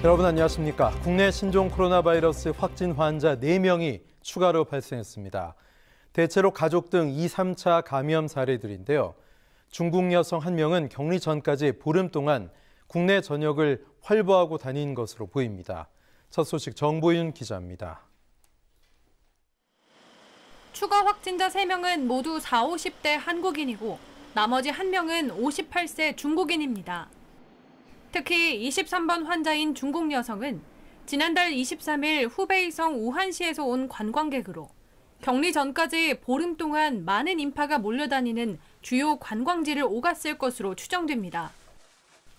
여러분 안녕하십니까. 국내 신종 코로나 바이러스 확진 환자 4명이 추가로 발생했습니다. 대체로 가족 등 2, 3차 감염 사례들인데요. 중국 여성 1명은 격리 전까지 보름 동안 국내 전역을 활보하고 다닌 것으로 보입니다. 첫 소식 정보윤 기자입니다. 추가 확진자 3명은 모두 40, 50대 한국인이고 나머지 1명은 58세 중국인입니다. 특히 23번 환자인 중국 여성은 지난달 23일 후베이성 우한시에서 온 관광객으로 격리 전까지 보름 동안 많은 인파가 몰려다니는 주요 관광지를 오갔을 것으로 추정됩니다.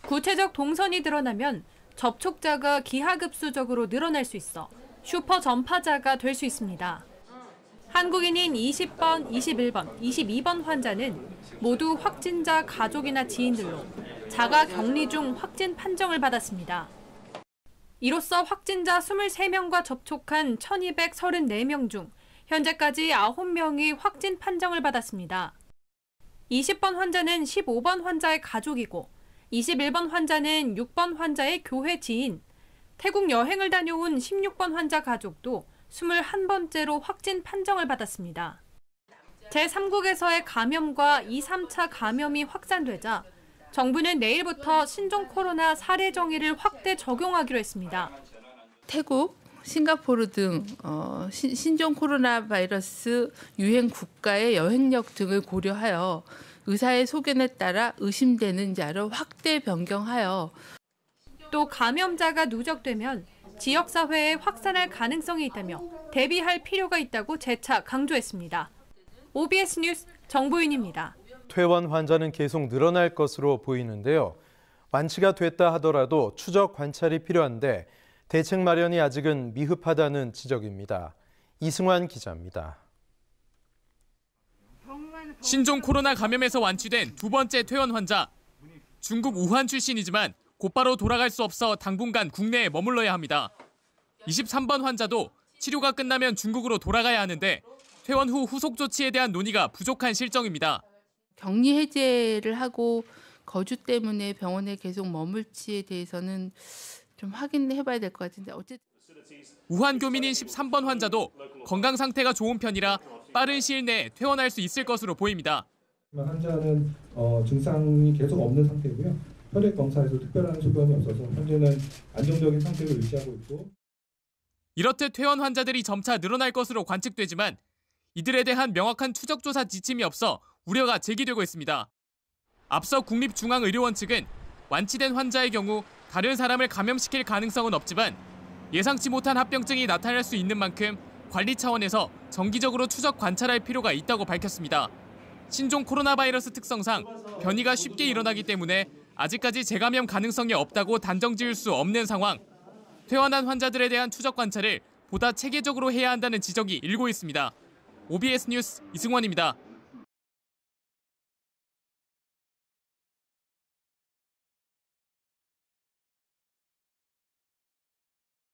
구체적 동선이 드러나면 접촉자가 기하급수적으로 늘어날 수 있어 슈퍼 전파자가 될 수 있습니다. 한국인인 20번, 21번, 22번 환자는 모두 확진자 가족이나 지인들로 자가 격리 중 확진 판정을 받았습니다. 이로써 확진자 23명과 접촉한 1,234명 중 현재까지 9명이 확진 판정을 받았습니다. 20번 환자는 15번 환자의 가족이고 21번 환자는 6번 환자의 교회 지인, 태국 여행을 다녀온 16번 환자 가족도 21번째로 확진 판정을 받았습니다. 제3국에서의 감염과 2, 3차 감염이 확산되자 정부는 내일부터 신종 코로나 사례 정의를 확대 적용하기로 했습니다. 태국, 싱가포르 등 신종 코로나 바이러스 유행 국가의 여행력 등을 고려하여 의사의 소견에 따라 의심되는 자로 확대 변경하여 또 감염자가 누적되면 지역사회에 확산할 가능성이 있다며 대비할 필요가 있다고 재차 강조했습니다. OBS 뉴스 정보윤입니다. 퇴원 환자는 계속 늘어날 것으로 보이는데요. 완치가 됐다 하더라도 추적 관찰이 필요한데 대책 마련이 아직은 미흡하다는 지적입니다. 이승환 기자입니다. 신종 코로나 감염에서 완치된 두 번째 퇴원 환자. 중국 우한 출신이지만 곧바로 돌아갈 수 없어 당분간 국내에 머물러야 합니다. 23번 환자도 치료가 끝나면 중국으로 돌아가야 하는데 퇴원 후 후속 조치에 대한 논의가 부족한 실정입니다. 격리 해제를 하고 거주 때문에 병원에 계속 머물지에 대해서는 좀 확인해봐야 될 것 같은데 어쨌든 우한 교민인 13번 환자도 건강 상태가 좋은 편이라 빠른 시일 내에 퇴원할 수 있을 것으로 보입니다. 환자는 증상이 계속 없는 상태고요. 혈액 검사에서 특별한 소견이 없어서 현재는 안정적인 상태를 유지하고 있고. 이렇듯 퇴원 환자들이 점차 늘어날 것으로 관측되지만 이들에 대한 명확한 추적 조사 지침이 없어 우려가 제기되고 있습니다. 앞서 국립중앙의료원 측은 완치된 환자의 경우 다른 사람을 감염시킬 가능성은 없지만 예상치 못한 합병증이 나타날 수 있는 만큼 관리 차원에서 정기적으로 추적 관찰할 필요가 있다고 밝혔습니다. 신종 코로나 바이러스 특성상 변이가 쉽게 일어나기 때문에 아직까지 재감염 가능성이 없다고 단정 지을 수 없는 상황. 퇴원한 환자들에 대한 추적 관찰을 보다 체계적으로 해야 한다는 지적이 일고 있습니다. OBS 뉴스 이승원입니다.